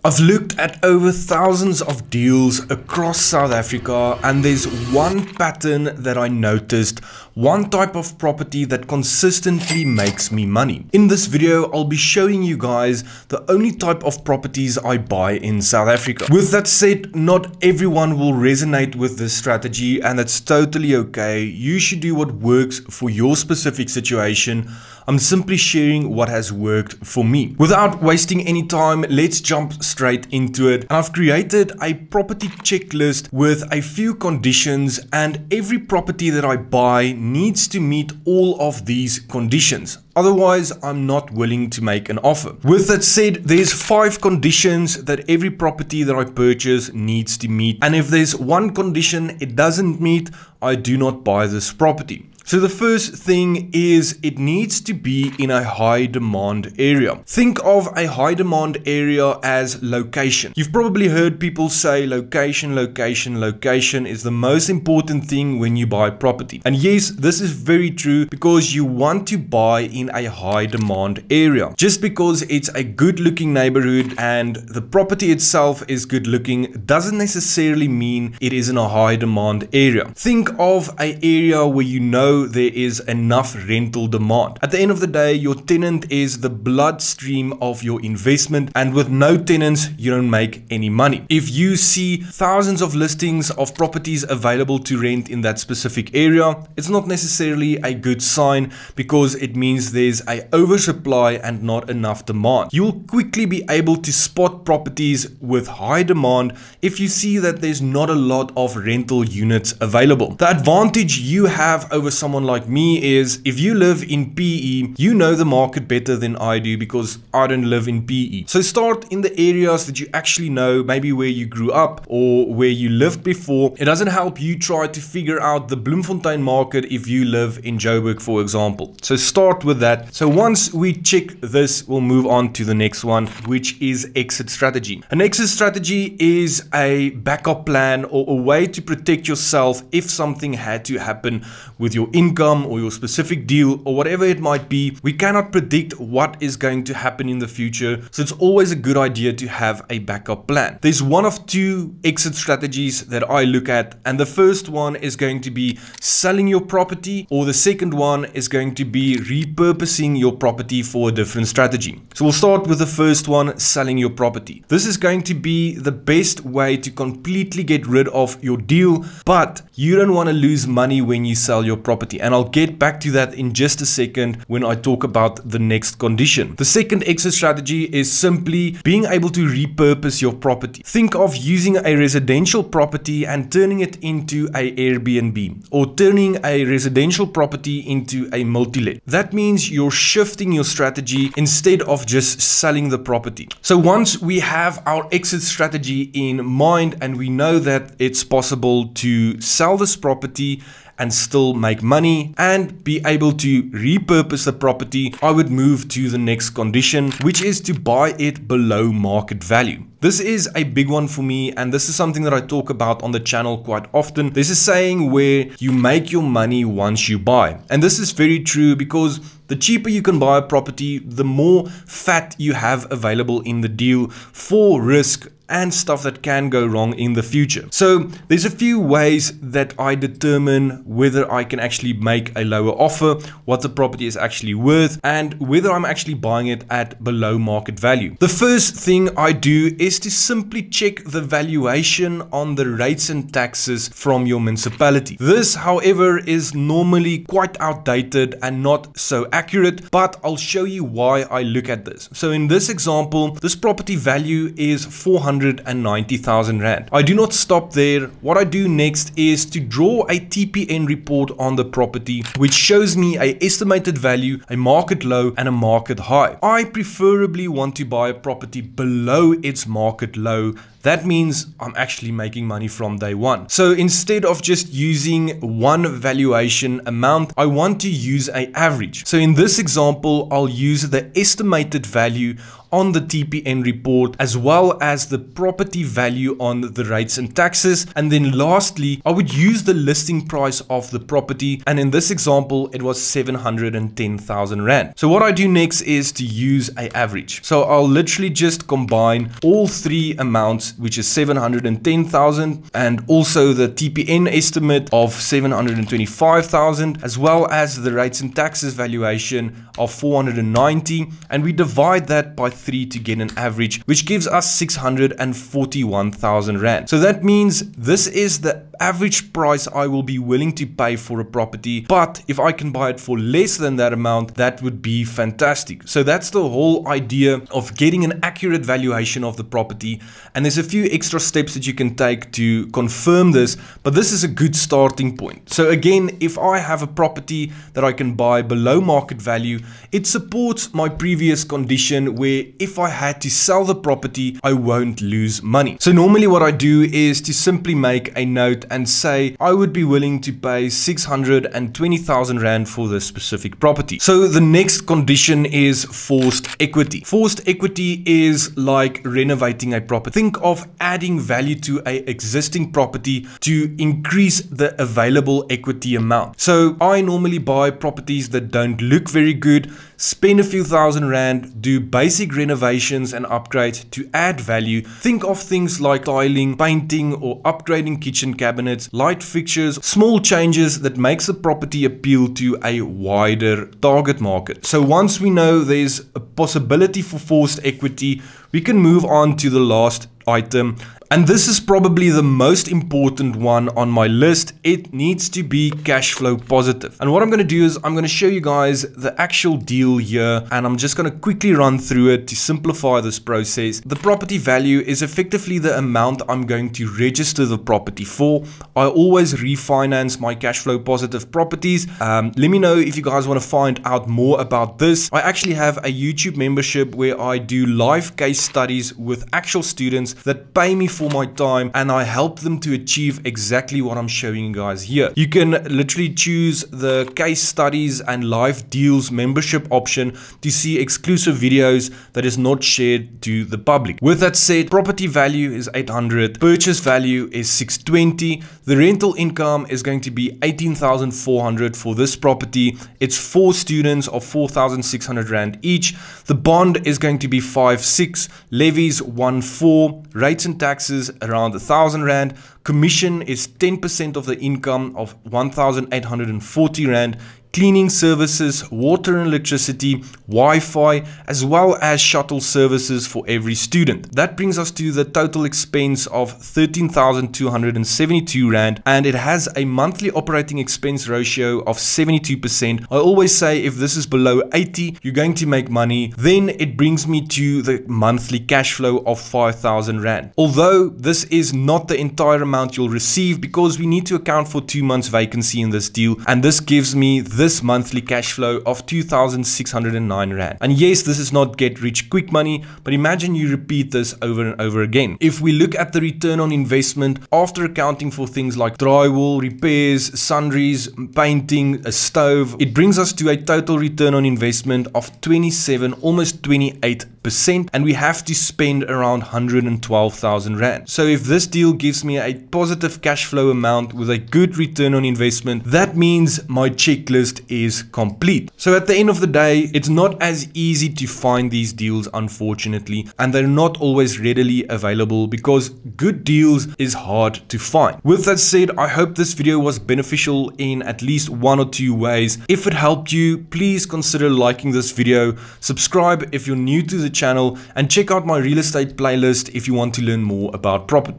I've looked at over thousands of deals across South Africa, and there's one pattern that I noticed, one type of property that consistently makes me money. In this video, I'll be showing you guys the only type of properties I buy in South Africa. With that said, not everyone will resonate with this strategy, and that's totally okay. You should do what works for your specific situation. I'm simply sharing what has worked for me. Without wasting any time, let's jump straight into it. And I've created a property checklist with a few conditions, and every property that I buy needs to meet all of these conditions. Otherwise, I'm not willing to make an offer. With that said, there's 5 conditions that every property that I purchase needs to meet. And if there's one condition it doesn't meet, I do not buy this property. So the first thing is it needs to be in a high demand area. Think of a high demand area as location. You've probably heard people say location, location, location is the most important thing when you buy property. And yes, this is very true, because you want to buy in a high demand area. Just because it's a good looking neighborhood and the property itself is good looking doesn't necessarily mean it is in a high demand area. Think of an area where you know there is enough rental demand. At the end of the day, your tenant is the bloodstream of your investment, and with no tenants, you don't make any money. If you see thousands of listings of properties available to rent in that specific area, it's not necessarily a good sign, because it means there's an oversupply and not enough demand. You'll quickly be able to spot properties with high demand if you see that there's not a lot of rental units available. The advantage you have over someone like me is, if you live in PE, you know the market better than I do, because I don't live in PE. So start in the areas that you actually know, maybe where you grew up or where you lived before. It doesn't help you try to figure out the Bloemfontein market if you live in Joburg, for example. So start with that. So once we check this, we'll move on to the next one, which is exit strategy. An exit strategy is a backup plan or a way to protect yourself if something had to happen with your income or your specific deal or whatever it might be. We cannot predict what is going to happen in the future, so it's always a good idea to have a backup plan. There's one of 2 exit strategies that I look at, and the first one is going to be selling your property, or the second one is going to be repurposing your property for a different strategy. So we'll start with the first one, selling your property. This is going to be the best way to completely get rid of your deal, but you don't want to lose money when you sell your property, and I'll get back to that in just a second when I talk about the next condition. The second exit strategy is simply being able to repurpose your property. Think of using a residential property and turning it into a Airbnb, or turning a residential property into a multi-let. That means you're shifting your strategy instead of just selling the property. So once we have our exit strategy in mind and we know that it's possible to sell this property and still make money and be able to repurpose the property, I would move to the next condition, which is to buy it below market value. This is a big one for me, and this is something that I talk about on the channel quite often. There's a saying where you make your money once you buy. And this is very true, because the cheaper you can buy a property, the more fat you have available in the deal for risk and stuff that can go wrong in the future. So there's a few ways that I determine whether I can actually make a lower offer, what the property is actually worth, and whether I'm actually buying it at below market value. The first thing I do is to simply check the valuation on the rates and taxes from your municipality. This, however, is normally quite outdated and not so accurate, but I'll show you why I look at this. So in this example, this property value is 490,000 Rand. I do not stop there. What I do next is to draw a TPN report on the property, which shows me an estimated value, a market low, and a market high. I preferably want to buy a property below its market low. That means I'm actually making money from day one. So instead of just using one valuation amount, I want to use an average. So in this example, I'll use the estimated value on the TPN report, as well as the property value on the rates and taxes. And then lastly, I would use the listing price of the property. And in this example, it was 710,000 Rand. So what I do next is to use an average. So I'll literally just combine all three amounts, which is 710,000 and also the TPN estimate of 725,000, as well as the rates and taxes valuation of 490, and we divide that by 3 to get an average, which gives us 641,000 Rand. So that means this is the average price I will be willing to pay for a property, but if I can buy it for less than that amount, that would be fantastic. So that's the whole idea of getting an accurate valuation of the property, and there's a few extra steps that you can take to confirm this, but this is a good starting point. So again, if I have a property that I can buy below market value, it supports my previous condition where if I had to sell the property, I won't lose money. So normally what I do is to simply make a note and say I would be willing to pay 620,000 Rand for this specific property. So the next condition is forced equity. Forced equity is like renovating a property. Think of adding value to an existing property to increase the available equity amount. So I normally buy properties that don't look very good, spend a few thousand Rand, do basic renovations and upgrades to add value. Think of things like tiling, painting, or upgrading kitchen cabinets, light fixtures, small changes that makes the property appeal to a wider target market. So once we know there's a possibility for forced equity, we can move on to the last item. And this is probably the most important one on my list. It needs to be cash flow positive. And what I'm going to do is I'm going to show you guys the actual deal here, and I'm just going to quickly run through it to simplify this process. The property value is effectively the amount I'm going to register the property for. I always refinance my cash flow positive properties. Let me know if you guys want to find out more about this. I actually have a YouTube membership where I do live case studies with actual students that pay me for my time, and I help them to achieve exactly what I'm showing you guys here. You can literally choose the case studies and live deals membership option to see exclusive videos that is not shared to the public. With that said, property value is 800, purchase value is 620, the rental income is going to be 18,400 for this property. It's 4 students of 4,600 Rand each. The bond is going to be 5.6, levies 1.4, rates and taxes around 1,000 Rand. Commission is 10% of the income of 1,840 Rand. Cleaning services, water and electricity, Wi-Fi, as well as shuttle services for every student. That brings us to the total expense of 13,272 Rand, and it has a monthly operating expense ratio of 72%. I always say if this is below 80, you're going to make money. Then it brings me to the monthly cash flow of 5,000 Rand. Although this is not the entire amount you'll receive, because we need to account for 2 months vacancy in this deal, and this gives me this monthly cash flow of 2,609 Rand. And yes, this is not get rich quick money, but imagine you repeat this over and over again. If we look at the return on investment after accounting for things like drywall, repairs, sundries, painting, a stove, it brings us to a total return on investment of 27, almost 28%, and we have to spend around 112,000 Rand. So if this deal gives me a positive cash flow amount with a good return on investment, that means my checklist is complete. So at the end of the day, it's not as easy to find these deals, unfortunately, and they're not always readily available because good deals is hard to find. With that said, I hope this video was beneficial in at least 1 or 2 ways. If it helped you, please consider liking this video, subscribe if you're new to the channel, and check out my real estate playlist if you want to learn more about property.